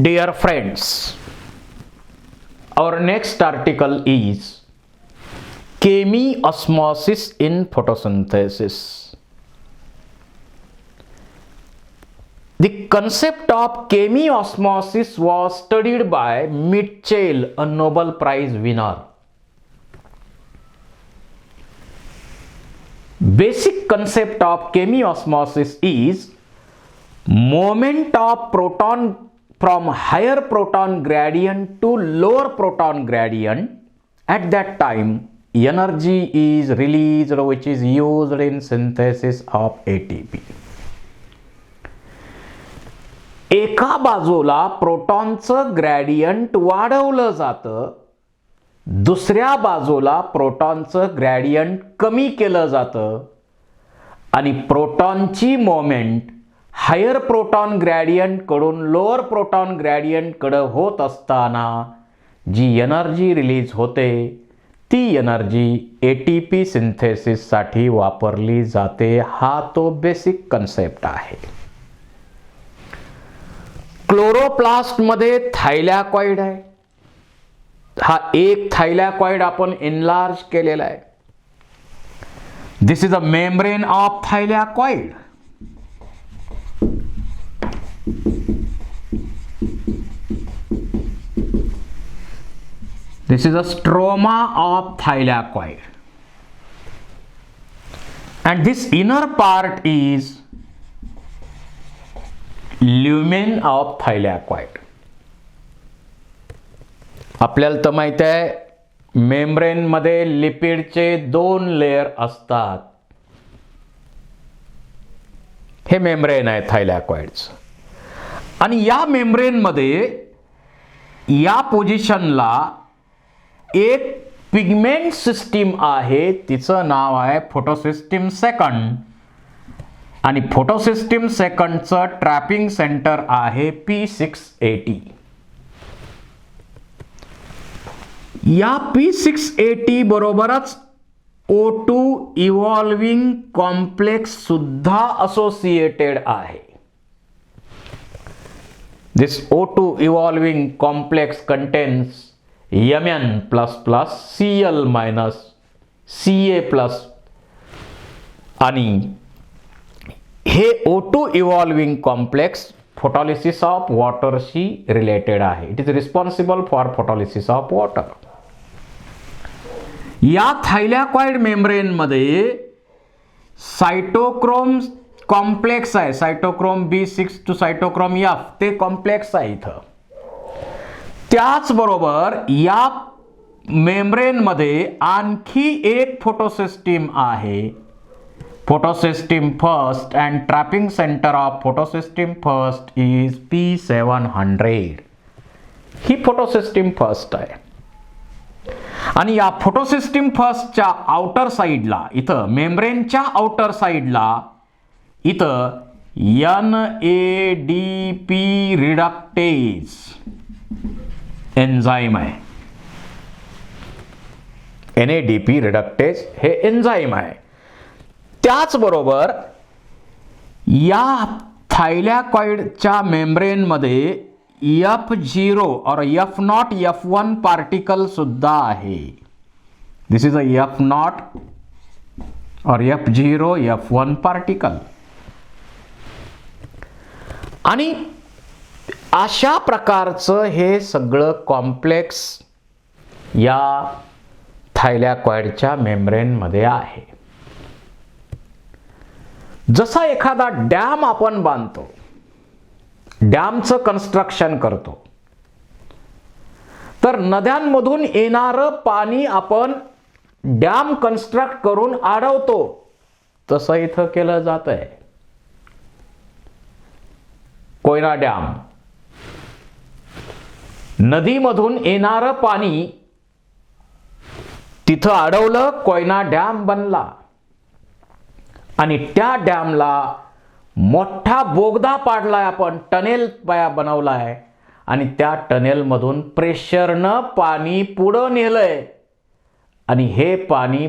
Dear friends, our next article is chemiosmosis in photosynthesis. The concept of chemiosmosis was studied by Mitchell, a Nobel Prize winner. Basic concept of chemiosmosis is movement of proton from higher proton gradient to lower proton gradient. At that time, energy is released which is used in synthesis of ATP. एका बाजूला प्रोटॉनचं gradient वाढवलं जातं, दुसऱ्या बाजूला प्रोटॉनचं gradient कमी केलं जातं आणि प्रोटॉनची मोमेंट हायर प्रोटॉन ग्रॅडियंट कडून लोअर प्रोटॉन ग्रॅडियंट कडे होत असताना जी एनर्जी रिलीज होते ती एनर्जी एटीपी सिंथेसिस साठी वापरली जाते. हा तो बेसिक कन्सेप्ट आहे. क्लोरोप्लास्ट मध्ये थायलॅकॉइड आहे. हा एक थायलॅकॉइड आपण एनलार्ज केलेला आहे. This is a membrane of thylakoid. This is a stroma of thylakoid, and this inner part is lumen of thylakoid. आपल्याला तर माहित आहे मेम्ब्रेन मध्ये लिपिडचे दोन लेयर असतात. हे मेम्ब्रेन आहे थायलॅकॉइडचं आणि या मेम्ब्रेन मध्ये या पोझिशनला एक पिगमेंट सिस्टीम आहे. तिचं नाव आहे फोटोसिस्टीम सेकंड आणि फोटोसिस्टीम सेकंडचं ट्रॅपिंग सेंटर आहे P680. या P680 बरोबरच O2 इव्हॉल्विंग कॉम्प्लेक्स सुद्धा असोसिएटेड आहे. This O2 evolving complex contains Mn++ Cl- Ca+ आणि हे O2 evolving complex photolysis of water शी रिलेटेड आहे. It is responsible for photolysis of water. या थायलॅकॉइड मेम्ब्रेन मध्ये सायटोक्रोम कॉम्प्लेक्स आहे. सायटोक्रोम B6 टू सायटोक्रोम F ते कॉम्प्लेक्स आहे इथं. त्याचबरोबर या मेम्ब्रेन मध्ये आणखी एक फोटोसिस्टीम आहे. फोटोसिस्टीम first and trapping centre of फोटोसिस्टीम first is P700. He फोटोसिस्टीम first आहे आणि या फोटोसिस्टीम फर्स्टच्या आउटर साइडला इथं मेम्ब्रेनच्या आउटर साइडला इथं NADP रिडक्टेज एन्झाईम आहे. NADP रिडक्टेज हे एन्झाईम आहे. त्याचबरोबर या थायलॅकॉइडच्या मेम्ब्रेन मध्ये F0 और F0 F1 पार्टिकल सुद्धा आहे. दिस इज अ F0 और F0 F1 पार्टिकल. आणि अशा प्रकारचं हे सगळं कॉम्प्लेक्स या थायलॅकॉइडच्या मेम्ब्रेन मध्ये आहे. जसा एखादा डॅम आपण बांधतो, डॅमचं कन्स्ट्रक्शन करतो, तर नद्यांमधून येणारं पाणी आपण डॅम कन्स्ट्रक्ट करून अडवतो. तसं इथं केलं जात आहे. कोयना डॅम, नदीमधून येणारं पाणी तिथं अडवलं, कोयना डॅम बनला आणि त्या डॅमला मोठा बोगदा पाडलाय आपण, टनेल बनवलाय आणि त्या टनेल मधून प्रेशरनं पाणी पुढं नेलंय आणि हे पाणी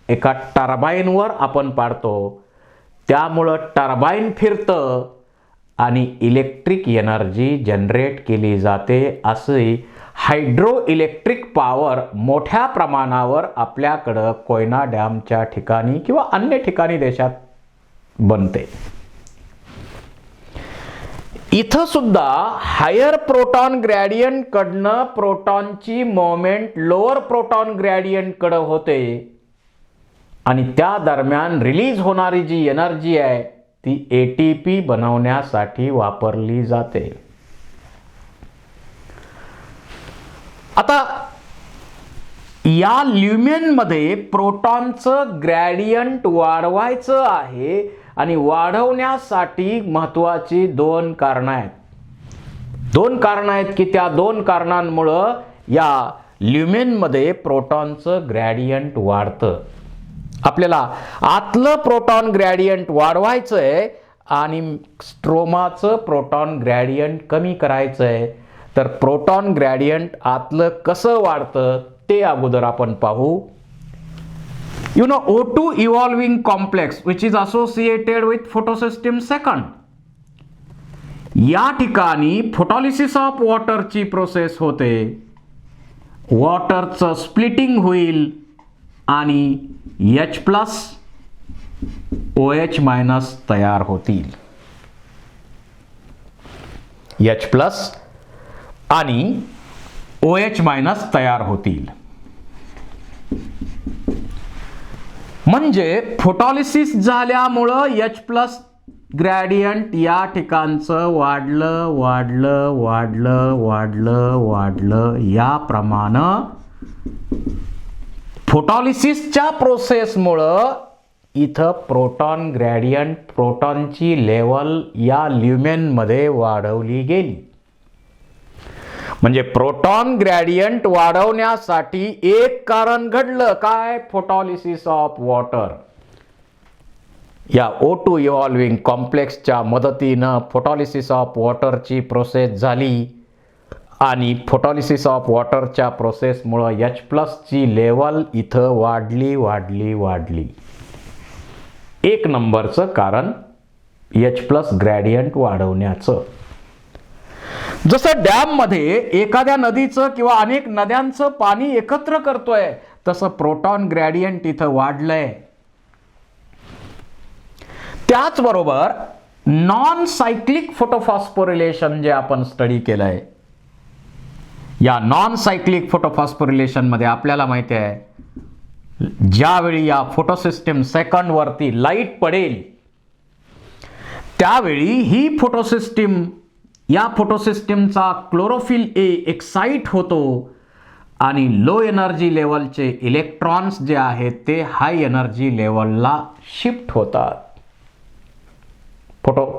एका टर्बाईनवर आपण पाडतो. त्यामुळं टर्बाईन फिरतं आणि इलेक्ट्रिक एनर्जी जनरेट केली जाते. असे हायड्रो इलेक्ट्रिक पॉवर मोठ्या प्रमाणावर आपल्याकडं कोयना डॅमच्या ठिकाणी किंवा अन्य ठिकाणी देशात बनते. इथं सुद्धा हायर प्रोटॉन ग्रॅडियंट कडनं प्रोटॉनची मोमेंट लोअर प्रोटॉन ग्रॅडियंट कडे होते आणि त्या दरम्यान रिलीज होणारी जी एनर्जी आहे ती एटीपी बनवण्यासाठी वापरली जाते. आता या ल्युमेनमध्ये प्रोटॉनचं ग्रॅडियंट वाढवायचं आहे आणि वाढवण्यासाठी महत्वाची दोन कारणं आहेत. दोन कारणं आहेत की त्या दोन कारणांमुळं या ल्युमेनमध्ये प्रोटॉनचं ग्रॅडियंट वाढतं. आपल्याला आतलं प्रोटॉन ग्रॅडियंट वाढवायचं आहे आणि स्ट्रोमाचं प्रोटॉन ग्रॅडियंट कमी करायचं आहे. तर प्रोटॉन ग्रॅडियंट आतलं कसं वाढतं ते अगोदर आपण पाहू. You know, O2 evolving complex which is associated with photosystem second. या ठिकाणी फोटोलिसिस ऑफ वॉटरची प्रोसेस होते. वॉटरचं स्प्लिटिंग होईल आणि H+ OH- तयार होतील. H+ आणि OH- तयार होतील. म्हणजे फोटोलिसिस झाल्यामुळं H+ ग्रॅडियंट या ठिकाणचं वाढलं वाढलं वाढलं वाढलं वाढलं. याप्रमाणे फोटोलिसिसच्या प्रोसेसमुळं इथं प्रोटॉन ग्रॅडियंट प्रोटॉनची लेवल या ल्युमेनमध्ये वाढवली गेली. म्हणजे प्रोटॉन ग्रॅडियंट वाढवण्यासाठी एक कारण घडलं काय? Photolysis of water. या O2 इव्हॉल्विंग कॉम्प्लेक्सच्या मदतीनं फोटोलिसिस ऑफ वॉटरची प्रोसेस झाली आणि फोटोलिसिस ऑफ वॉटरच्या प्रोसेसमुळं H+ ची लेवल इथं वाढली वाढली वाढली. एक नंबरचं कारण H+ ग्रॅडियंट वाढवण्याचं. जसं डॅम मध्ये एखाद्या नदीचं किंवा अनेक नद्यांचं पाणी एकत्र करतोय तसं प्रोटॉन ग्रॅडियंट इथं वाढलंय. त्याचबरोबर नॉन सायक्लिक फोटोफॉस्फोरिलेशन जे आपण स्टडी केलंय, या नॉन सायक्लिक फोटोफॉस्फोरिलेशन मध्ये आपल्याला माहिती आहे ज्यावेळी या फोटोसिस्टम सेकंड वरती लाईट पडेल त्यावेळी ही फोटोसिस्टम या फोटोसिस्टमचा क्लोरोफिल ए एक्साइट होतो आणि लो एनर्जी लेवलचे इलेक्ट्रॉन्स जे आहेत ते हाय एनर्जी लेवलला शिफ्ट होतात.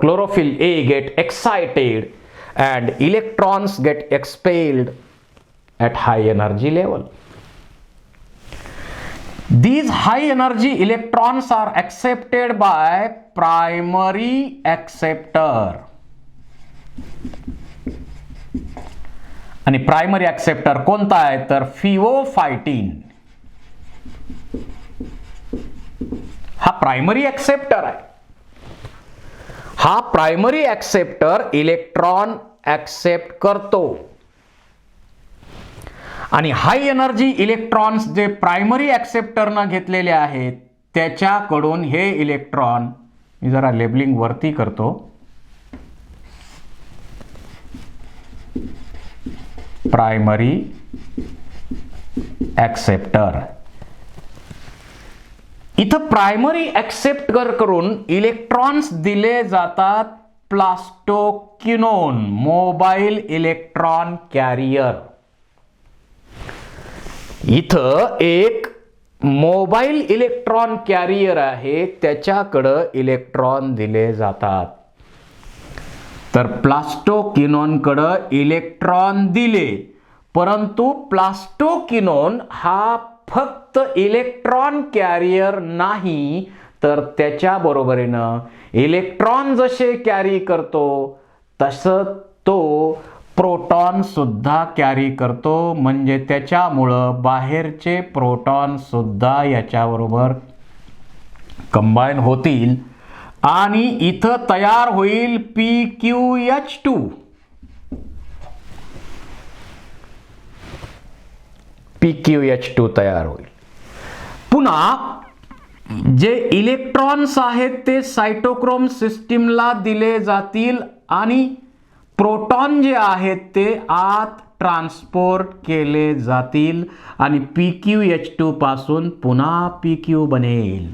Chlorophyll A get excited and electrons get expelled at high energy level. These high energy electrons are accepted by primary acceptor. आणि प्रायमरी ऍक्सेप्टर कोणता आहे तर फिओफायटीन. हा प्रायमरी ऍक्सेप्टर आहे. हा प्रायमरी ऍक्सेप्टर इलेक्ट्रॉन ऍक्सेप्ट करतो आणि हाय एनर्जी इलेक्ट्रॉन्स जे प्रायमरी ऍक्सेप्टरनं घेतलेले आहेत त्याच्याकडून हे इलेक्ट्रॉन, मी जरा लेबलिंग वरती करतो, प्रायमरी ऍक्सेप्टर. इथं प्रायमरी ऍक्सेप्टर करून इलेक्ट्रॉन्स दिले जातात प्लास्टोक्विनोन, मोबाईल इलेक्ट्रॉन कॅरियर. इथं एक मोबाईल इलेक्ट्रॉन कॅरियर आहे, त्याच्याकडं इलेक्ट्रॉन दिले जातात. तर प्लास्टोक्विनोनकडं इलेक्ट्रॉन दिले, परंतु प्लास्टोक्विनोन हा फक्त इलेक्ट्रॉन कॅरियर नाही तर त्याच्या बरोबरीनं इलेक्ट्रॉन जसे कॅरी करतो तसं तो प्रोटॉन सुद्धा कॅरी करतो. म्हणजे त्याच्यामुळं बाहेरचे प्रोटॉन सुद्धा याच्याबरोबर कंबाईन होतील आणि इथं तयार होईल PQH2. PQH2 तयार होईल. पुन्हा जे इलेक्ट्रॉन्स आहेत ते सायटोक्रोम सिस्टीमला दिले जातील आणि प्रोटॉन जे आहेत ते आत ट्रान्सपोर्ट केले जातील आणि PQH2 पासून पुन्हा PQ बनेल.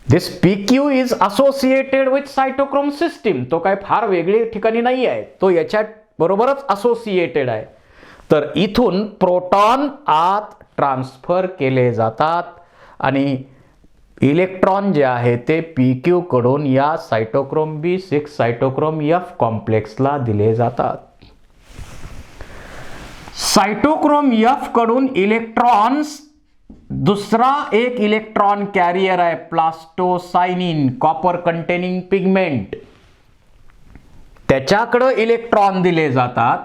This PQ is associated with cytochrome system. तो काय फार वेगळी ठिकाणी नाही आहे, तो याच्या बरोबरच असोसिएटेड आहे. तर इथून प्रोटॉन आत ट्रान्सफर केले जातात आणि इलेक्ट्रॉन जे आहे ते PQ कडून या सायटोक्रोम B6 सायटोक्रोम F कॉम्प्लेक्सला दिले जातात. सायटोक्रोम F कडून इलेक्ट्रॉन्स दुसरा एक इलेक्ट्रॉन कॅरियर आहे प्लास्टोसायनिन, कॉपर कंटेनिंग पिगमेंट. त्याच्याकडे इलेक्ट्रॉन दिले जातात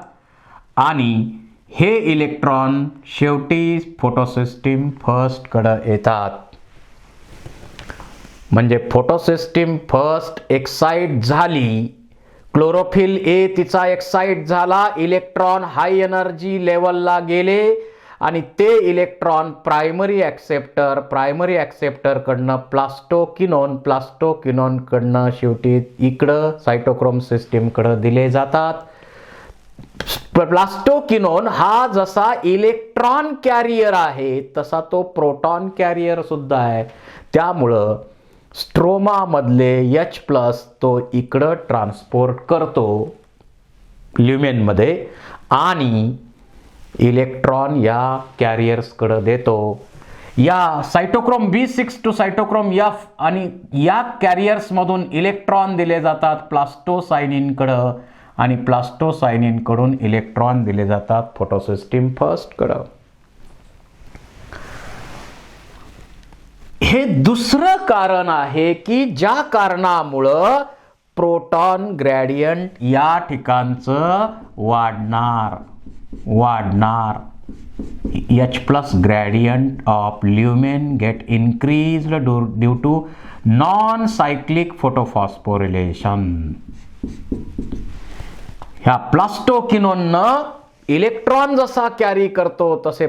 आणि हे इलेक्ट्रॉन शेवटी फोटोसिस्टीम फर्स्ट कडे येतात. म्हणजे फोटोसिस्टीम फर्स्ट एक्साइट झाली, क्लोरोफिल ए तिचा एक्साइट झाला, इलेक्ट्रॉन हाय एनर्जी लेवलला गेले आणि ते इलेक्ट्रॉन प्रायमरी ॲक्सेप्टर कडनं प्लास्टोकिनोन कडनं शेवटी इकडं सायटोक्रोम सिस्टीम कडे दिले जातात. प्लास्टोकिनोन हा जसा इलेक्ट्रॉन कॅरियर आहे तसा तो प्रोटॉन कॅरियर सुद्धा आहे. त्यामुळं स्ट्रोमा मधले H+ तो इकडं ट्रान्सपोर्ट करतो ल्युमेन मध्ये आणि इलेक्ट्रॉन या कॅरियर्सकडे देतो. या सायटोक्रोम B6 टू सायटोक्रोम F आणि या कॅरियर्स मधून इलेक्ट्रॉन दिले जातात प्लास्टोसायनिन कडे आणि प्लास्टोसायनिन कडून इलेक्ट्रॉन दिले जातात फोटोसिस्टीम फर्स्ट कडे. हे दुसरं कारण आहे की ज्या कारणामुळं प्रोटॉन ग्रेडियंट या ठिकाणचं वाढणार. H+ gradient of lumen get increased due to non-cyclic photophosphorylation. ह्या प्लास्टोकिनोन इलेक्ट्रॉन जसा कॅरी करतो तसे